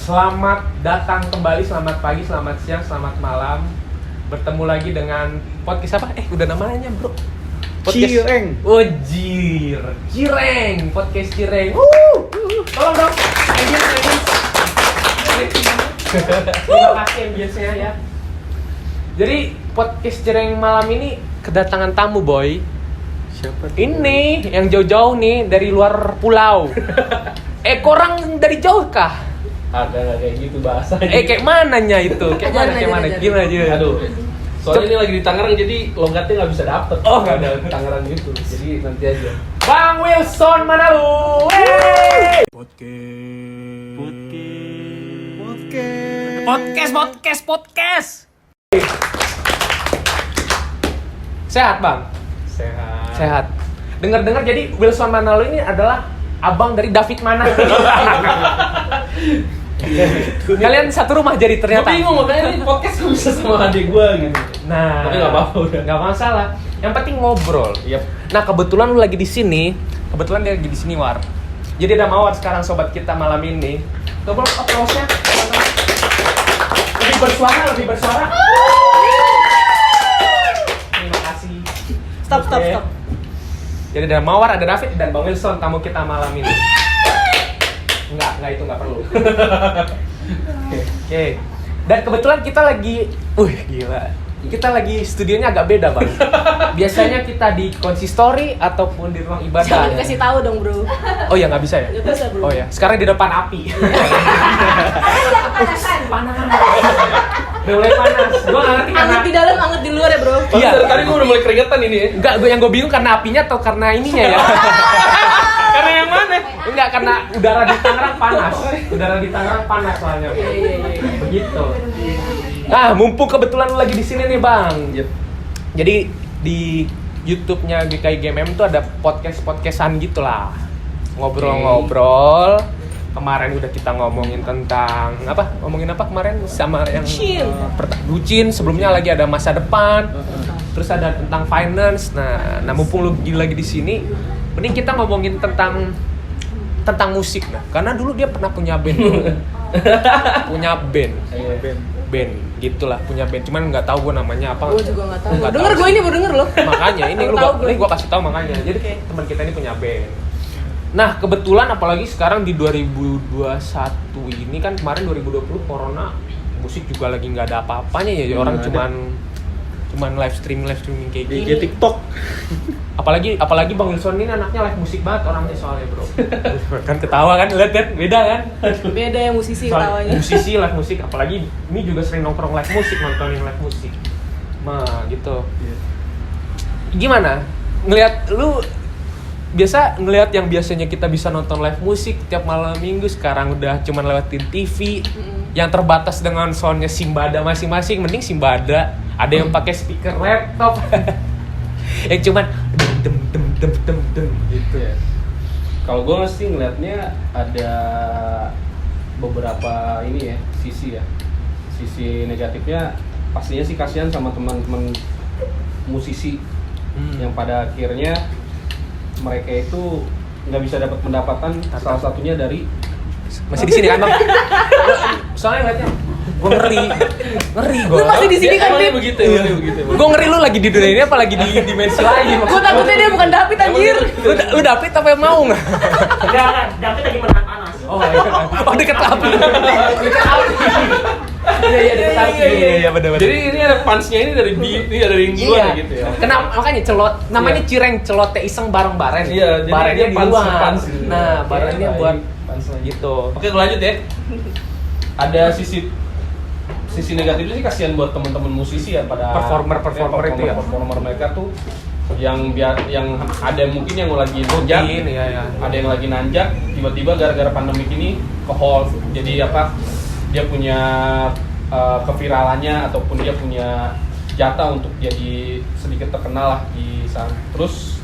Selamat datang kembali, selamat pagi, selamat siang, selamat malam. Bertemu lagi dengan podcast apa? Udah namanya bro. Podcast Cireng. Oh Cireng. Podcast Cireng. Tolong dong. Ambience. Terima kasih ambience-nya ya. Jadi podcast Cireng malam ini kedatangan tamu boy. Siapa tuh? Ini yang jauh-jauh nih dari luar pulau. Korang dari jauh kah? Agak nggak kayak gitu bahasanya. Kayak mananya itu? Kayak mana? Gimana aja? Aduh. Soalnya ini lagi di Tangerang jadi logatnya nggak bisa dapet. Oh, nggak ada Tangerang gitu. Jadi nanti aja. Bang Wilson mana lu? Podcast. Sehat bang? Sehat. Dengar-dengar jadi Wilson Manalu ini adalah abang dari David Mana. Kalian satu rumah jadi ternyata. Gue bingung makanya ini podcast bisa sama adik gue gitu. Nah, tapi nggak apa-apa udah. Nggak masalah. Yang penting ngobrol. Yep. Nah kebetulan lu lagi di sini. Kebetulan dia lagi di sini War. Jadi ada Mawar sekarang sobat kita malam ini. Coba aplausnya. Lebih bersuara. Terima kasih. Stop. Jadi ada Mawar, ada David, dan Bang Wilson tamu kita malam ini. Enggak itu enggak perlu. Oke. Dan kebetulan kita lagi, gila. Kita lagi studionya agak beda, Bang. Biasanya kita di konsistori ataupun di ruang ibadah. Jangan dikasih tahu dong, bro. Oh ya, nggak bisa ya? Nggak bisa, bro. Oh ya, sekarang di depan api. Panas. Udah mulai panas. Gua nggak ngerti karena Anget di dalam, anget di luar ya, bro. Iya. Dari tadi gue udah mulai keringetan ini ya. Enggak, yang gue bingung karena apinya atau karena ininya ya? Karena yang mana? Enggak, karena udara di Tangerang panas. Udara di Tangerang panas soalnya. Iya. Begitu. Nah, mumpung kebetulan lu lagi di sini nih, Bang. Yep. Jadi di YouTube-nya GKI GMM tuh ada podcastan gitulah. Ngobrol-ngobrol. Kemarin udah kita ngomongin tentang apa? Ngomongin apa kemarin sama yang bucin, sebelumnya lagi ada masa depan. Terus ada tentang finance. Nah mumpung lu lagi di sini, mending kita ngomongin tentang musik nah. Karena dulu dia pernah punya band. Band gitulah, punya band. Cuman nggak tahu gue namanya apa. Gue juga nggak tahu. Nggak Denger tahu. gue ini baru denger loh. Makanya ini Tahu gue. gue kasih tahu makanya. Jadi kayak teman kita ini punya band. Nah, kebetulan apalagi sekarang di 2021 ini kan kemarin 2020 corona musik juga lagi nggak ada apa-apanya ya. Orang cuman live streaming kayak gini. Di TikTok. Apalagi Bang Wilson ini anaknya live musik banget orangnya soalnya, Bro. Kan ketawa kan, lihat kan, beda kan? Beda ya musisi Soal ketawanya. musisi live musik, apalagi ini juga sering nongkrong live musik, nontonin live musik. Gitu. Gimana? Ngelihat lu ngelihat yang biasanya kita bisa nonton live musik tiap malam minggu sekarang udah cuman lewatin TV yang terbatas dengan soundnya Simbada masing-masing. Mending Simbada ada yang pakai speaker laptop yang cuman dem gitu ya. Kalau gue mesti ngeliatnya ada beberapa ini ya, sisi negatifnya pastinya sih kasihan sama teman-teman musisi yang pada akhirnya mereka itu nggak bisa dapat pendapatan, salah satunya dari masih di sini kan Bang? Soalnya ngeliatnya gue ngeri gue. Lu masih di sini kan, Dit? begitu. Gue ngeri lu lagi di dunia ini apa lagi di dimensi lain? Gue takutnya dia bukan David anjir. Lu David apa yang mau nggak? Enggak, David lagi menahan panas. Oh deket api. Iya deket api. Iya benar. Jadi ini ada fansnya ini dari dari gue gitu ya. Kenapa makanya namanya Cireng Celote Iseng bareng Baren. Iya, jadi Barennya dia di luar. fans gitu. Nah, barennya Iya, buat fans lagi. gitu. Oke, gue lanjut ya. Ada sisi negatifnya sih kasihan buat teman-teman musisi ya pada Performer itu ya. Performer mereka tuh yang ada mungkin yang lagi nanjak, Iya. ada yang lagi nanjak, tiba-tiba gara-gara pandemik ini ke hold. Jadi dia punya keviralannya ataupun dia punya jatah untuk jadi sedikit terkenal lah di sana. Terus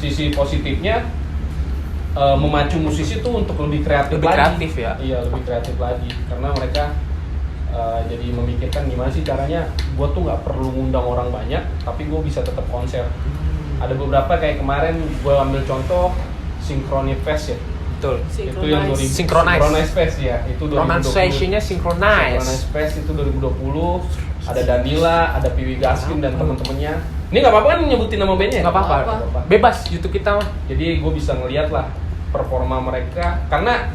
sisi positifnya memacu musisi tuh untuk lebih kreatif ya. Iya, lebih kreatif lagi karena mereka jadi memikirkan gimana sih caranya gue tuh nggak perlu ngundang orang banyak tapi gue bisa tetap konser. Ada beberapa kayak kemarin gue ambil contoh Synchrony Fest ya. Betul. Itu yang 2000 Synchronize Fest ya. Itu 2020. Pronunciation-nya synchronize. Synchronize Fest itu 2020. Ada Danila, ada Piwi Gaskin dan teman-temannya. Ini nggak apa-apa kan nyebutin nama bandnya? Nggak apa-apa. Nggak apa-apa. Bebas YouTube kita mah. Jadi gue bisa ngeliat lah performa mereka. Karena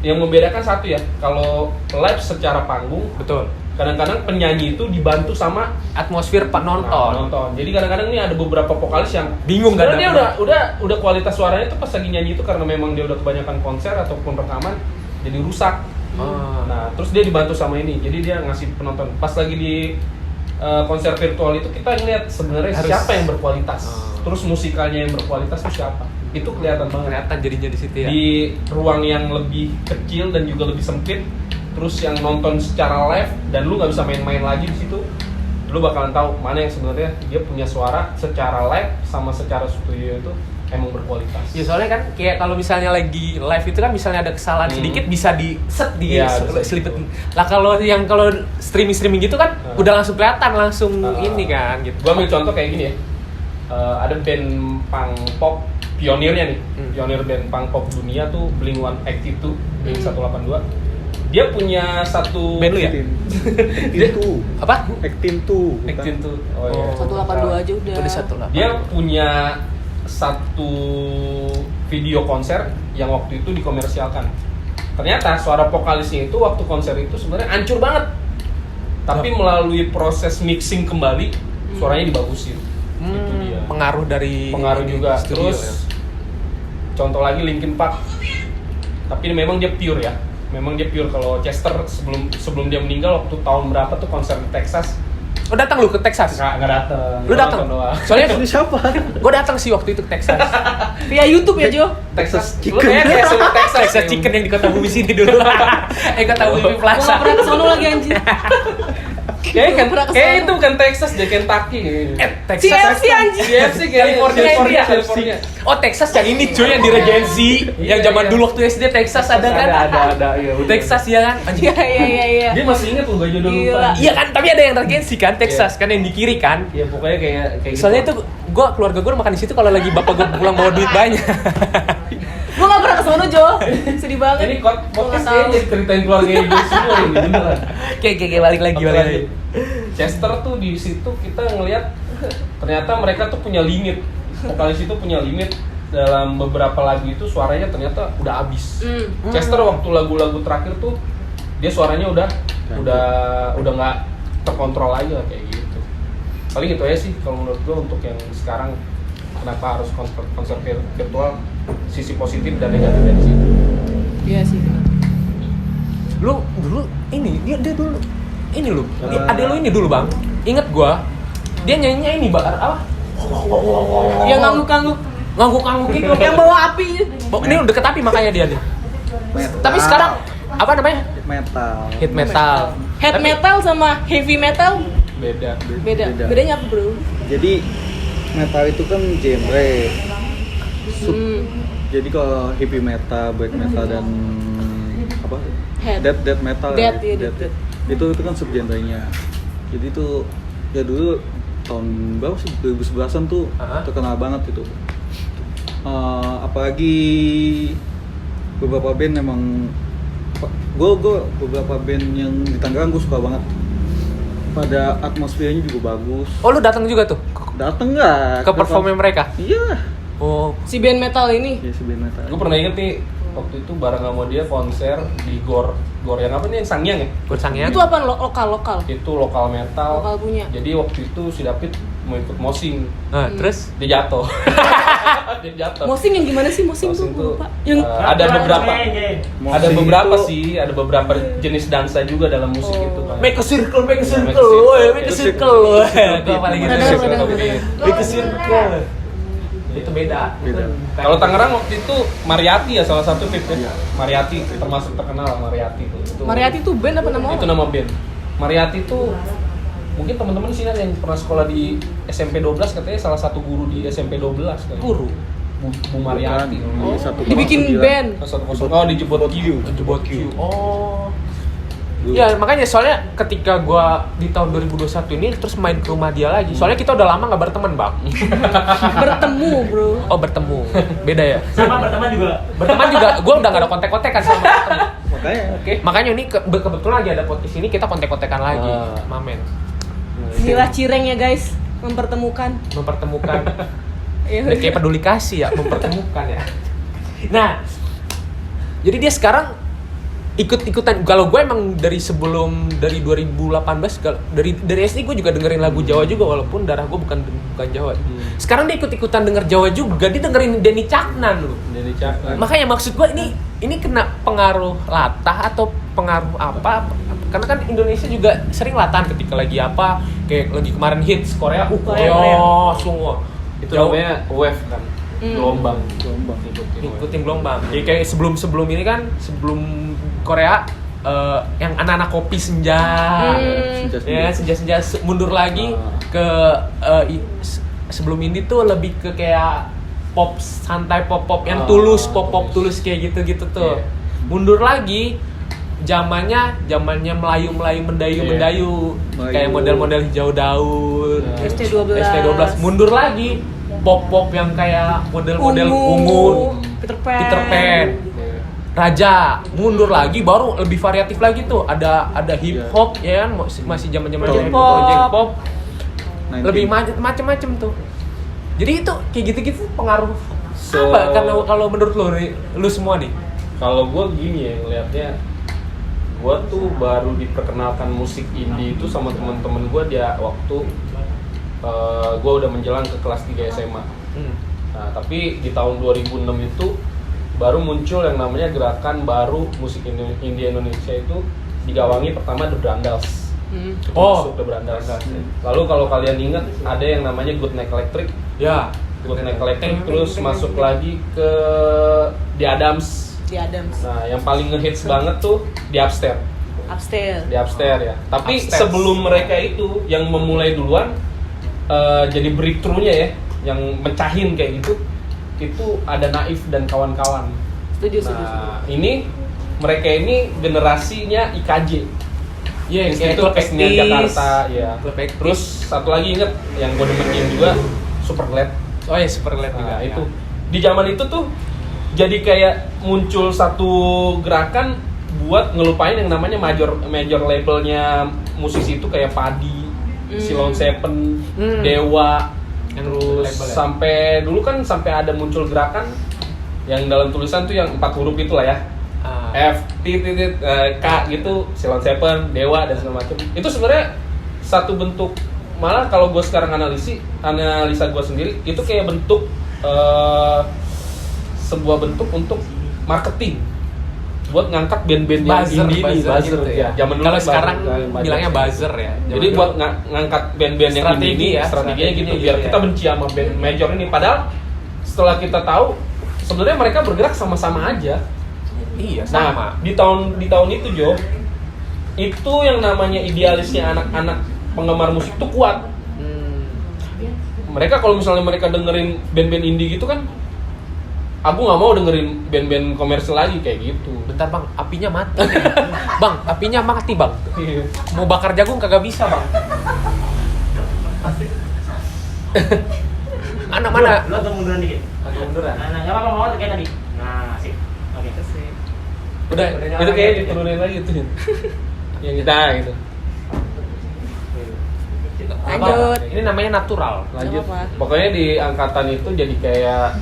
yang membedakan satu ya, kalau live secara panggung, Betul. kadang-kadang penyanyi itu dibantu sama Atmosfer penonton. nonton. Jadi kadang-kadang nih ada beberapa vokalis yang Bingung nggak sebenarnya ada. udah kualitas suaranya tuh pas lagi nyanyi itu karena memang dia udah kebanyakan konser ataupun rekaman jadi rusak. Nah, terus dia dibantu sama ini. Jadi dia ngasih penonton. Pas lagi di konser virtual itu kita ngeliat sebenarnya siapa yang berkualitas. Terus musikalnya yang berkualitas itu siapa. Itu kelihatan banget. Kelihatan jadinya di situ ya. Di ruang yang lebih kecil dan juga lebih sempit. Terus yang nonton secara live dan lu nggak bisa main-main lagi di situ, lu bakalan tahu mana yang sebenarnya dia punya suara secara live sama secara studio itu emang berkualitas. Ya soalnya kan kayak kalau misalnya lagi live itu kan misalnya ada kesalahan sedikit bisa di set di Iya, selipet. Lah kalau streaming gitu kan udah langsung kelihatan langsung ini kan gitu. Gua ambil contoh kayak gini ya. Ada band punk pop pionirnya nih. Pionir band punk pop dunia tuh Blink-182 182. Dia punya satu band lu ya? Actin tuh. Apa? Actin tuh. Actin tuh. Oh iya. 182 aja udah. Udah 182. Dia punya satu video konser yang waktu itu dikomersialkan. Ternyata suara vokalisnya itu waktu konser itu sebenarnya hancur banget. Tapi melalui proses mixing kembali, suaranya dibagusin. Itu dia. Pengaruh Juga. studio, Terus ya. contoh lagi Linkin Park. Tapi memang dia pure ya. Memang dia pure. Kalau Chester sebelum dia meninggal waktu tahun berapa tuh konser di Texas. Oh datang lu ke Texas? Nggak dateng. Lu datang? Soalnya Ini siapa? gue datang sih waktu itu ke Texas. Via YouTube ya, Jo? Texas Chicken. Lu kayak sebut Texas. Texas Chicken yang di Kota Bumi sini dulu. Kota Bumi Gua nggak Plaza. pernah kesono lagi anjir. Kayak itu bukan Texas deh, Kentucky. Texas. CFC anjir. CFC California. Oh Texas yang ini cuy yang di Regency, yang zaman dulu waktu SD Texas ada kan? Ada, iya. udah. Texas ya kan? Anjing. Iya. Dia masih inget loh, gak jodoh Gila. lupa. Iya kan, tapi ada yang Regency kan, Texas kan yang di kiri kan? Iya, pokoknya kayak Soalnya itu keluarga gue makan di situ kalau lagi bapak gue pulang bawa duit banyak. Gua nggak pernah kesono, Jo. Sedih banget. Ini Gua podcast nggak tahu. kayaknya jadi ceritain keluarga gue semua ini beneran. Kayak balik lagi. Chester tuh di situ kita ngelihat ternyata mereka tuh punya limit. Vokalis itu punya limit dalam beberapa lagu itu suaranya ternyata udah habis. Chester waktu lagu-lagu terakhir tuh dia suaranya udah nggak terkontrol lagi lah kayak gitu. Paling itu aja sih kalau menurut gue untuk yang sekarang kenapa harus konser virtual, sisi positif dan negatif dari situ. Iya sih. Lu dulu dia dulu ini lu. Ada lu ini dulu bang. Ingat gua dia nyanyinya ini apa? Yang ngangguk-ngangguk. Ngangguk gitu. Yang bawa api. Ini udah deket api makanya dia nih. Metal. Tapi sekarang apa namanya? Metal. Hit metal. Head metal sama heavy metal Beda. beda. Beda. Bedanya apa, Bro? Jadi metal itu kan genre. Jadi kalau heavy metal, black metal dan apa? Head. Death metal. Death, ya. iya, death. Itu kan subgenrenya. Jadi itu ya dulu tahun berapa sih 2011-an tuh terkenal banget itu. Apalagi beberapa band memang gue beberapa band yang di Tangerang gue suka banget. Pada atmosfernya juga bagus. Oh lu datang juga tuh Dateng nggak? ke performnya mereka? Iya. Oh Si band metal ini. Ya si band metal. Gue pernah inget nih waktu itu bareng sama dia konser di Gor yang apa nih yang Sangyang ya? kursangnya. Itu apa lokal? Itu lokal metal. Lokal punya. Jadi waktu itu si David mau ikut mosing, Nah, terus dia jatuh. Dia jatuh. Mosing yang gimana sih mosing tuh? Mosing tuh, Lupa. Yang ada beberapa. Mosing Ada beberapa itu- sih, ada beberapa jenis dansa juga dalam musik itu kan. make a circle, Make a circle. make a circle. Gua paling gitu. Bener. Make a circle. Itu beda. Beda. Kalau Tangerang waktu itu Mariati ya salah satu tip ya. Iya. Mariati termasuk terkenal Mariati itu. Mariati tuh band apa nama? Itu nama band. Mariati itu mungkin teman-teman sih yang pernah sekolah di SMP 12 katanya salah satu guru di SMP 12 kali. Guru. Bu Mariati. Di 1,9. Dibikin band. 1-0. Oh, di Jebot Q. Jebot Q. Oh. Ya makanya soalnya ketika gua di tahun 2021 ini terus main ke rumah dia lagi. Soalnya kita udah lama nggak berteman, Bang. Bertemu, bro. Oh, bertemu. Beda ya. Sama berteman juga. Berteman juga gua udah nggak ada kontek-kontekan sama bertemu. Makanya Oke. Makanya ini kebetulan lagi ada podcast ini kita kontek-kontekan lagi. Mamen. Inilah cirengnya, guys. Mempertemukan. Udah kayak peduli kasih ya, mempertemukan ya. Nah, jadi dia sekarang ikut-ikutan. Kalau gue emang dari 2018 dari SD gue juga dengerin lagu Jawa juga walaupun darah gue bukan Jawa. Sekarang dia ikut-ikutan denger Jawa juga, dia dengerin Denny Caknan loh. Denny Caknan. Makanya maksud gue ini kena pengaruh latah atau pengaruh apa? Karena kan Indonesia juga sering latahan ketika lagi apa, kayak lagi kemarin hits Korea, Korea. semua. Itu namanya wave kan, gelombang. Ikutin gelombang. Jadi kayak sebelum ini kan, sebelum Korea yang anak-anak kopi senja, ya senja mundur lagi ke sebelum ini tuh lebih ke kayak pop santai pop yang tulus tulus kayak gitu tuh. Mundur lagi zamannya Melayu mendayu kayak model-model hijau daun, ST12 mundur lagi pop yang kayak model ungu Peter Pan. Raja mundur lagi baru lebih variatif lagi tuh, ada hip hop ya kan, masih zaman-zaman Project pop lebih macem-macem tuh. Jadi itu kayak gitu-gitu pengaruh apa karena kalau menurut lu semua nih? Kalau gue gini ya ngeliatnya, gue tuh baru diperkenalkan musik indie itu sama teman-teman gue dia waktu gue udah menjelang ke kelas 3 SMA. Nah, tapi di tahun 2006 itu baru muncul yang namanya gerakan baru musik indie Indonesia itu digawangi pertama The Brandals. Masuk The Brandals. Lalu kalau kalian ingat ada yang namanya Good Night Electric. Ya, Good Night Electric terus masuk lagi ke The Adams. Nah, yang paling ngehits banget tuh di Upstairs. Di Upstairs ya. Tapi Upstairs. sebelum mereka itu yang memulai duluan jadi breakthrough-nya ya, yang mecahin kayak gitu, itu ada Naif dan kawan-kawan. Setuju. Ini mereka ini generasinya IKJ. Iya, Institut Klub Kesenian Ektis. Jakarta ya. Klub Ektis. Terus satu lagi inget yang gue demenin juga Super Glad. Oh ya, Super Glad juga. Nah, itu di zaman itu tuh jadi kayak muncul satu gerakan buat ngelupain yang namanya major labelnya musisi itu kayak Padi, Silon Seven, Dewa, terus label ya? sampai dulu kan sampai ada muncul gerakan yang dalam tulisan tuh yang 4 huruf itulah ya. F, K gitu, Silon Seven, Dewa dan segala macam. Itu sebenarnya satu bentuk, malah kalau gue sekarang analisa gue sendiri itu kayak bentuk sebuah bentuk untuk marketing buat ngangkat band-band yang indie nih, buzzer gitu ya. Zaman dulu kalau kan sekarang buzzer. bilangnya buzzer ya. Jadi buat ngangkat band-band yang indie ini Strategi ya, strateginya gitu strateginya biar gitu kita ya. benci sama band major ini. Padahal setelah kita tahu sebenarnya mereka bergerak sama-sama aja. Iya, sama. Nah, di tahun itu Jo, itu yang namanya idealisnya anak-anak penggemar musik tuh kuat. Mereka kalau misalnya mereka dengerin band-band indie gitu kan, aku nggak mau dengerin band-band komersil lagi kayak gitu. Bentar Bang, apinya mati. Bang, apinya mati Bang. Mau bakar jagung kagak bisa Bang. Mana? Lu agak munduran dikit. Agak munduran. Nah, nggak apa-apa, mau kayak tadi. Nah, asik. Oke. Udah Itu kayak diturunin lagi tuh. Yang kita gitu. Lanjut. Ini namanya natural. Lanjut. Gak apa-apa. Pokoknya di angkatan itu jadi kayak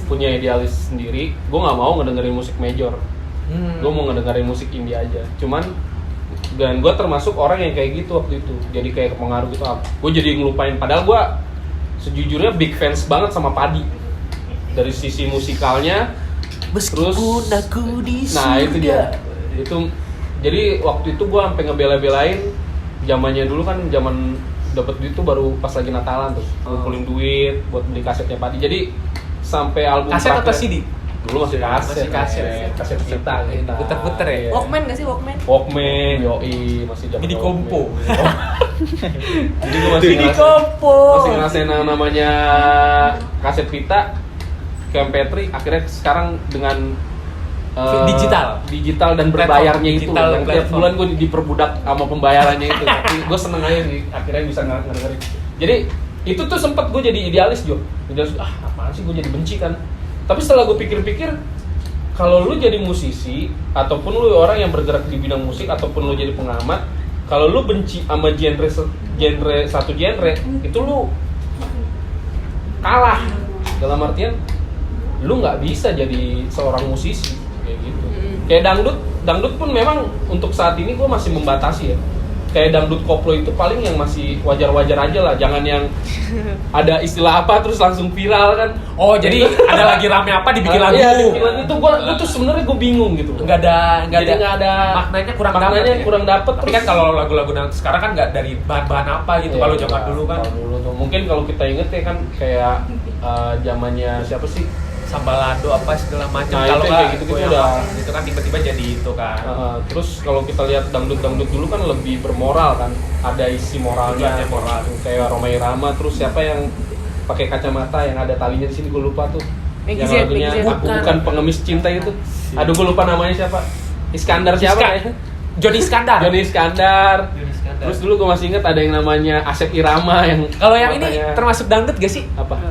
punya idealis sendiri. Gue nggak mau ngedengerin musik major. Gue mau ngedengerin musik indie aja. Cuman dan gue termasuk orang yang kayak gitu waktu itu. Jadi kayak pengaruh gitu. Gue jadi ngelupain. Padahal gue sejujurnya big fans banget sama Padi. Dari sisi musikalnya. Terus aku di nah itu dia. Itu jadi waktu itu gue sampai ngebela-belain. Zamannya dulu kan zaman dapat duit tuh baru pas lagi Natalan tuh. Ngumpulin duit buat beli kasetnya Padi. Jadi sampai album kaset atau terakhir- CD? Dulu masih kaset. Kaset kita. Puter-puter ya. Walkman gak sih Walkman? Walkman, yoi, masih zaman Midi Walkman. kompo. Jadi gue masih masih ngerasain yang namanya kaset pita ke MP3. Akhirnya sekarang dengan digital dan berbayarnya itu digital yang tiap platform. bulan gue diperbudak sama pembayarannya itu. Tapi gue seneng aja sih akhirnya bisa ngedengerin. Jadi itu tuh sempet gue jadi idealis Jo. Idealis, apaan sih gue jadi benci kan. Tapi setelah gue pikir-pikir, kalau lu jadi musisi ataupun lu orang yang bergerak di bidang musik ataupun lu jadi pengamat, kalau lu benci sama satu genre itu lu kalah. Dalam artian lu nggak bisa jadi seorang musisi kayak gitu. Kayak dangdut pun memang untuk saat ini gue masih membatasi ya. Kayak dangdut koplo itu paling yang masih wajar-wajar aja lah, jangan yang ada istilah apa terus langsung viral kan. Oh, jadi ada lagi rame apa dibikin lagu. Iya, dibikin lagu itu gue tuh sebenarnya gue bingung gitu. Nggak ada Maknanya dapet. kurang dapet. Tapi kan kalau lagu-lagu sekarang kan nggak dari bahan-bahan apa gitu. Iya, Kalau zaman dulu kan kalau dulu tuh mungkin kalau kita inget ya kan kayak zamannya siapa sih? Sambalado apa segala macam. Nah, Kalau itu nggak kayak gitu goyang udah. itu kan tiba-tiba jadi itu kan. Terus kalau kita lihat dangdut dulu kan lebih bermoral kan, ada isi moralnya, Tujuannya moral. kayak Rhoma Irama. Terus siapa yang pakai kacamata yang ada talinya di sini gue lupa tuh. Meggy Yang Z, lagunya Meggy Z. Aku Bukan Pengemis Cinta itu. Aduh gue lupa namanya siapa. Iskandar siapa ya? Joni Iskandar. Joni Iskandar. Terus dulu gue masih inget ada yang namanya Asep Irama yang Kalau yang ini matanya- termasuk dangdut gak sih? apa?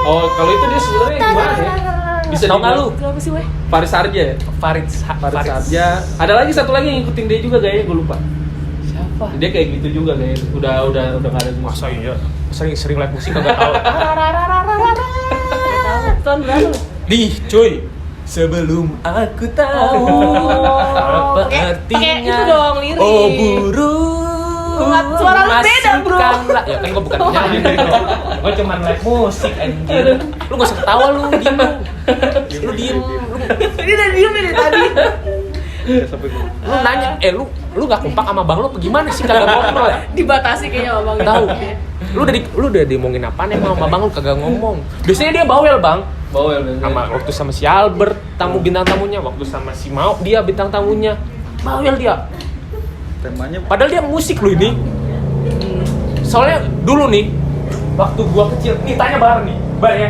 Oh, kalau itu dia sebenarnya gimana ya? Bisa Tahu nggak dibilang lu? Kenapa sih, weh? Faris Arja ya? Farid Arja. Ada lagi satu lagi yang ngikutin dia juga gayanya, gue lupa. Siapa? Dia kayak gitu juga gayanya. Udah nggak ada Masa iya? Sering live musik kagak tahu. Tahun berapa? Nih, cuy. Sebelum aku tahu apa pakai artinya. itu dong, lirik. Oh, burung. Suara lu beda, bro. masukkanlah. Ya kan gue bukan penyanyi bro. Gue cuman live musik anjir. Lu gak usah ketawa lu, diem lu. Lu diem. Ini udah diem dari tadi. Sampai gua. Lu nanya, lu gak kompak sama bang lu apa gimana sih kagak ngobrol ya? Dibatasi kayaknya sama Bang. Tahu. Lu udah diomongin apaan emang sama bang lu kagak ngomong. Biasanya dia bawel, Bang. bawel biasanya. Sama waktu sama si Albert tamu bintang tamunya, waktu sama si Mau dia bintang tamunya. Bawel dia. Temanya Padahal dia musik lu ini. Soalnya dulu nih, waktu gua kecil, nih tanya bareng nih, ya.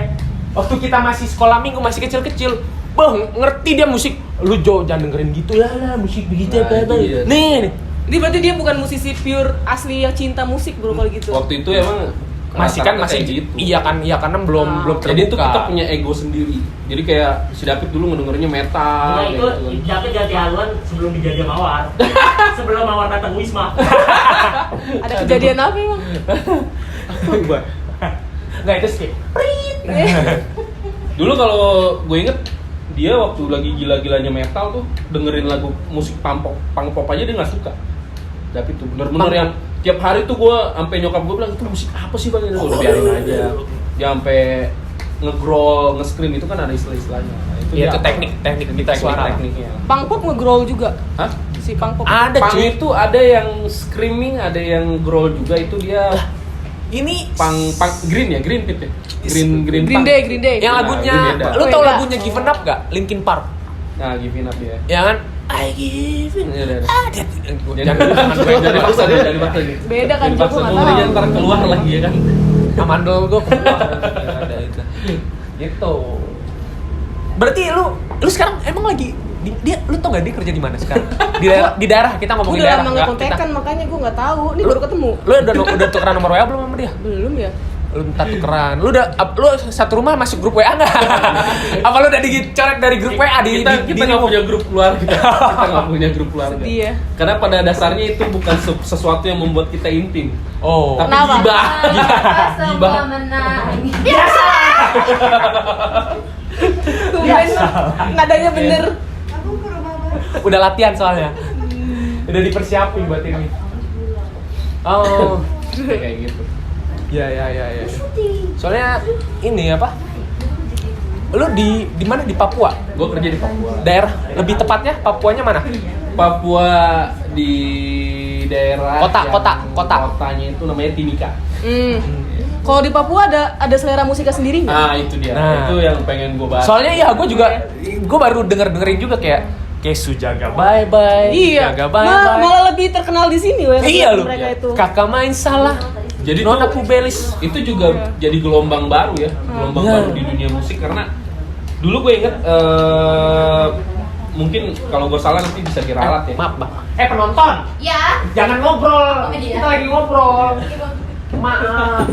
Waktu kita masih sekolah minggu masih kecil-kecil, bang ngerti dia musik. Lu jangan dengerin gitu ya lah, musik begitu Nah, apa. itu dia. Nih, Ini berarti dia bukan musisi pure asli yang cinta musik bro kalau gitu. Waktu itu emang masih kan rata-rata masih kayak gitu. iya kan karena belum terbuka. Jadi itu kita punya ego sendiri. Jadi kayak si David dulu ngedengerinnya metal. Nah kayak itu gitu kan. David ganti haluan sebelum dijajah Mawar. Sebelum Mawar datang Wisma. Ada kejadian apa emang? Gua. Nggak itu skip. Dulu kalau gue inget dia waktu lagi gila-gilanya metal tuh dengerin lagu musik punk pop aja dia nggak suka. Tapi tuh bener-bener Punk. yang tiap hari tuh gue sampai nyokap gue bilang itu musik apa sih bang? Udah biarin aja. Dia sampai nge-growl, nge-scream itu kan ada istilah-istilahnya. Nah, Iya, dia itu apa? teknik suara. tekniknya. Punk pop nge-growl juga. Hah? Si punk pop. Ada Punk cuy. itu ada yang screaming, ada yang growl juga. Itu dia Ini punk green ya, green pit ya. Green Green punk. Day, Green Day. yang Nah, lagunya, ini beda. lu tau Beda. lagunya Given Up gak? Linkin Park. Nah, give up ya. Ya kan? I give in. Iya, iya. Jangan Jadi paksa dia, jadi paksa dia. Beda kan, Jadi Jo, paksa gua nggak gue tahu. ntar keluar lagi ya kan. amandel gue ada itu. Gitu. Berarti lu sekarang emang lagi dia lu tau gak dia kerja di mana sekarang? Di daerah kita Gue ngomongin udah daerah. lama nggak? ngekontekan makanya gue nggak tahu. Ini Lu- baru ketemu. Lu udah tukeran nomor WA belum sama dia? Belum ya? Lu minta tukeran. Lu satu rumah masuk grup WA enggak? Apa lu udah dicoret dari grup WA Kita nggak punya grup keluarga. Kita nggak punya grup keluarga. Sedih ya. Karena pada dasarnya itu bukan sesuatu yang membuat kita intim. Oh. Tapi Kenapa? gibah. Gibah. Biasa. Tumben nadanya bener. Udah latihan soalnya. Udah dipersiapin buat ini. Oh. Kayak gitu. Ya. Soalnya ini apa? Lu di mana di Papua? Gue kerja di Papua. Daerah lebih tepatnya Papuanya mana? Papua di daerah Kota. Kotanya itu namanya Timika. Kalau di Papua ada selera musiknya sendiri nggak? Nah, itu dia. Nah. Itu yang pengen gue bahas. Soalnya ya gue baru dengerin juga kayak Kesu jaga bye Iya. jaga bye Malah lebih terkenal di sini weh. Iya lu. Mereka itu. Kakak main salah. Jadi Nona tuh, Pubelis. itu juga jadi gelombang baru ya, gelombang Iya. baru di dunia musik karena Dulu gue inget mungkin kalau gue salah nanti bisa diralat ya. Maaf, Bang. Penonton. Ya. Jangan ngobrol. Oh, iya. Kita lagi ngobrol. Maaf. Iya,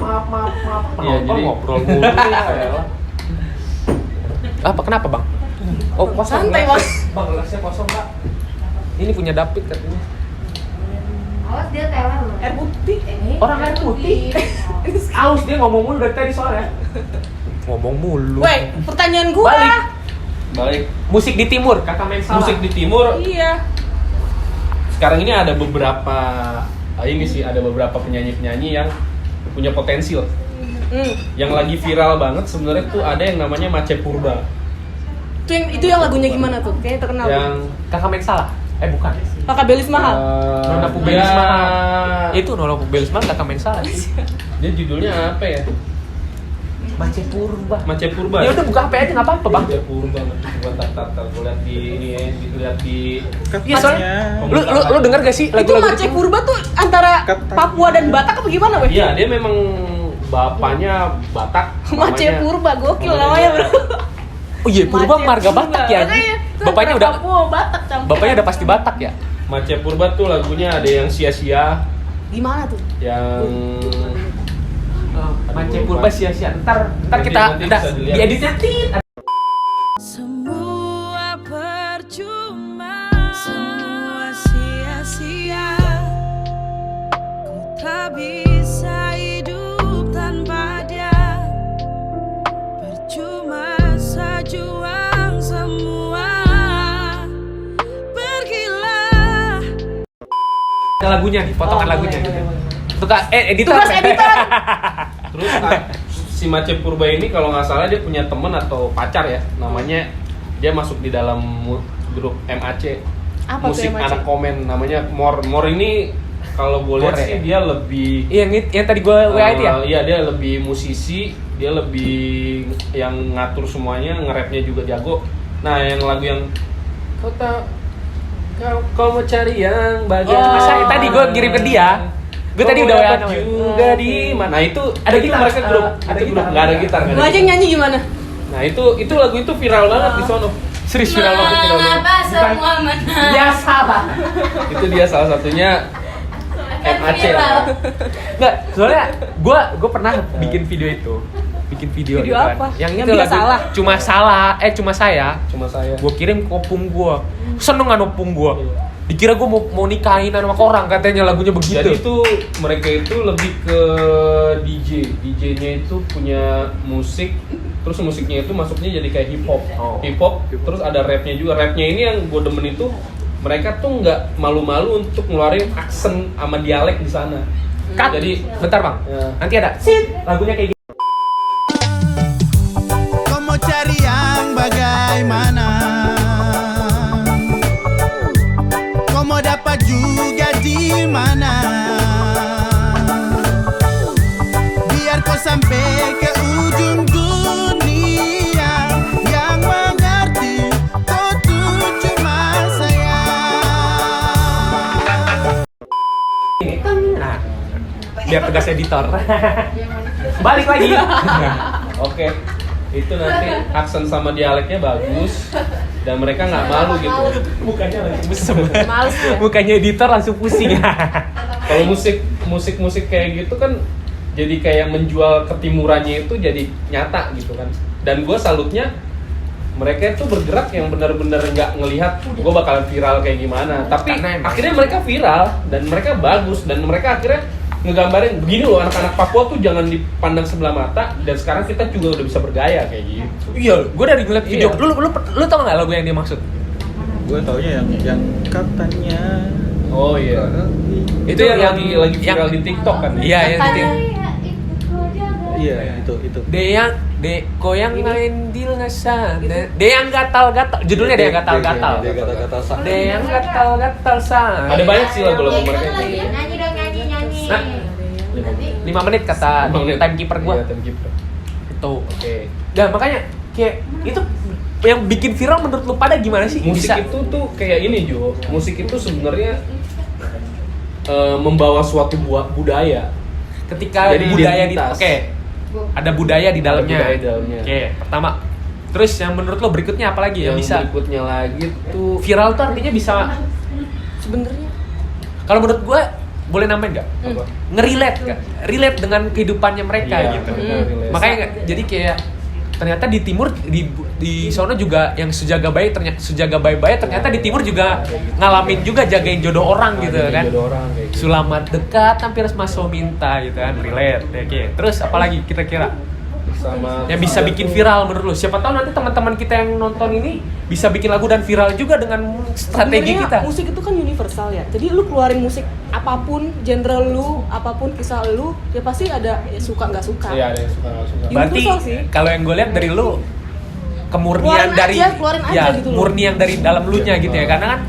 Penonton jadi- ngobrol mulu ya. Apa kenapa, Bang? Oh, kosong. Santai, gelas. Bang. Bang, gelasnya kosong, Pak. Ini punya David katanya. Awas dia teler loh. Air putih. Orang air putih. Aus dia ngomong mulu dari tadi soalnya. Ngomong mulu. Woi, pertanyaan gua. Balik. Balik. Musik di timur, kakak main salah. Musik di timur Iya. sekarang ini ada beberapa ada beberapa penyanyi-penyanyi yang punya potensi loh. Yang lagi viral banget sebenarnya tuh ada yang namanya Mace Purba. Itu yang lagunya gimana tuh? Kayaknya terkenal. Yang kakak main salah. Bukan. Kakak Belis mahal. Nona Pubelis mahal. Itu Nona Pubelis mahal kakak main salah. Dia judulnya apa ya? Mace Purba. Mace Purba. Ya udah buka HP aja enggak apa-apa, Bang. Mace Purba. Coba tar gue lihat di ini ya, lihat di Iya, soalnya lu denger gak sih Itu lagu-lagu Mace Purba tuh antara Katanya. Papua dan Batak apa gimana, weh? Iya, dia memang bapaknya Batak. Mace mamanya- Purba, gokil mamanya namanya, dia- Bro. Oh iya, Purba Mace marga Purba. Batak ya. Makanya, itu Bapaknya antara udah Papua, Batak campur. Bapaknya udah pasti Batak ya. Mace Purba tuh lagunya ada yang sia-sia, Gimana tuh? yang Mace Purba sia-sia. Ntar Nanti kita bisa dilihat. dieditnya tit. Semua percuma, semua sia-sia. Ku tak bisa hidup tanpa dia. Percuma sejuang semua. Pergilah. Lagunya nih, potongan lagunya. Tukar editor. Tugas editor. terus si Mace Purba ini kalau nggak salah dia punya temen atau pacar ya, namanya dia masuk di dalam grup MAC. Apa tuh Musik MAC? anak komen namanya Mor ini kalau gue lihat More, sih ya? dia lebih Iya, yang tadi gua WA itu ya. Iya, dia lebih musisi, dia lebih yang ngatur semuanya, nge-rapnya juga jago. Nah, yang lagu yang kau mau cari yang Cuma bagian saya tadi gua kirim ke dia. Gue tadi udah WA namanya. juga di mana. Nah, itu Ada itu gitar? mereka grup, Ada itu grup gitar? nggak ada gitar, nggak Lu ada aja gitar. nyanyi gimana? Nah, itu lagu itu viral banget di sono. Serius viral banget, viral banget. Mengapa semua menang? Biasa, Bang. Itu dia salah satunya MAC. Enggak, soalnya gua pernah bikin video itu. Bikin video Video gitu kan. apa? Yang Yang itu dia lagu salah? Cuma saya. Cuma saya. Gua kirim ke opung gua. Seneng kan opung gua. Dikira gua mau nikahin sama orang katanya lagunya begitu. Jadi itu mereka itu lebih ke DJ. DJ-nya itu punya musik, terus musiknya itu masuknya jadi kayak hip hop. Oh. Hip hop, terus ada rapnya juga. Rapnya ini yang gue demen itu mereka tuh nggak malu-malu untuk ngeluarin aksen sama dialek di sana. Cut. Jadi Bentar, Bang. Ya. Nanti ada sit lagunya kayak gitu. Kau mau cari yang bagaimana? Kau mau dapat juga di mana? Biar kau sampai ke ujung dunia yang mengerti kau tuh cuma saya. Nah, biar tegas editor. Balik lagi. oke, itu nanti aksen sama dialeknya bagus dan mereka nggak malu gitu. Mukanya langsung mesem. Males ya. Mukanya editor langsung pusing. Kalau musik kayak gitu kan jadi kayak menjual ketimurannya itu jadi nyata gitu kan. Dan gue salutnya mereka itu bergerak yang benar-benar nggak ngelihat gue bakalan viral kayak gimana. Tapi Karena emang- akhirnya mereka viral dan mereka bagus dan mereka akhirnya ngegambarin begini loh, anak-anak Papua tuh jangan dipandang sebelah mata dan sekarang kita juga udah bisa bergaya kayak gitu. Iya, gue dari ngeliat video. Iya. Lu tau nggak lagu yang dia maksud? Gue taunya yang katanya. Oh iya. Itu yang lagi viral di TikTok kan? Iya, yang Katanya. Iya, itu. De koyang main deal ngesan. De yang gatal-gatal. Judulnya De yang gatal-gatal. Dia kata-kata sak. De yang gatal-gatal sa. Ada banyak sih lagu-lagu mereka. Nyanyi dong, nyanyi. Nah, 5 menit kata timekeeper gua. Iya, timekeeper. Itu. Oke. Dan makanya kayak itu yang bikin viral menurut lu pada gimana sih? Musik Bisa. itu tuh kayak ini Jo. Musik itu sebenarnya membawa suatu budaya. Ketika Jadi budaya di identitas. ada budaya di dalamnya. budaya di dalamnya. Oke, pertama Terus yang menurut lo berikutnya apa lagi yang bisa berikutnya lagi tuh viral tuh artinya bisa Sebenarnya kalau menurut gue boleh nambahin nggak? apa? Ngerelate nggak? Relate dengan kehidupannya mereka Iya, gitu. relate. Makanya jadi kayak ternyata di timur di sono juga yang sejaga baik ternyata di timur juga ngalamin juga jagain jodoh orang gitu Ada kan. jodoh orang kayak gitu. Sulamat dekat hampir masuk minta gitu kan, relate. Oke. Terus apalagi kira-kira Sama yang bisa bikin viral menurut lu? Siapa tahu nanti teman-teman kita yang nonton ini bisa bikin lagu dan viral juga dengan strategi sebenarnya kita. musik itu kan universal ya. Jadi lu keluarin musik apapun, genre lu, apapun kisah lu, ya pasti ada ya suka nggak suka. Iya, ada yang suka nggak suka. Berarti Universal sih. kalau yang gue lihat dari lu kemurnian Keluarin dari keluarin aja ya gitu loh. murni yang dari dalam lu nya gitu ya, karena kan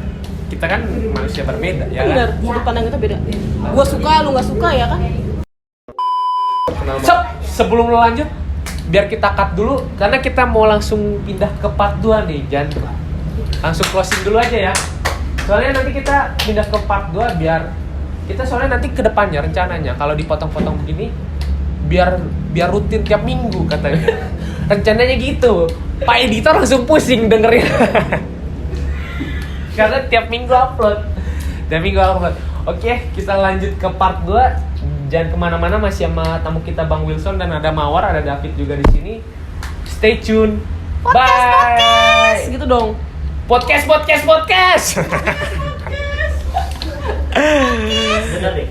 kita kan manusia berbeda ya Benar, kan. sudut pandang kita beda. Gua suka, lu nggak suka ya kan? Sebelum lu lanjut biar kita cut dulu karena kita mau langsung pindah ke part 2 nih, jangan langsung closing dulu aja ya. Soalnya nanti kita pindah ke part 2 biar kita soalnya nanti ke depannya rencananya kalau dipotong-potong begini biar rutin tiap minggu katanya. Rencananya gitu. Pak editor langsung pusing dengerin. Karena tiap minggu upload. Oke, kita lanjut ke part 2. Jangan kemana-mana, masih sama tamu kita Bang Wilson dan ada Mawar, ada David juga di sini. Stay tune. Bye. Gitu dong. Podcast. Bener deh.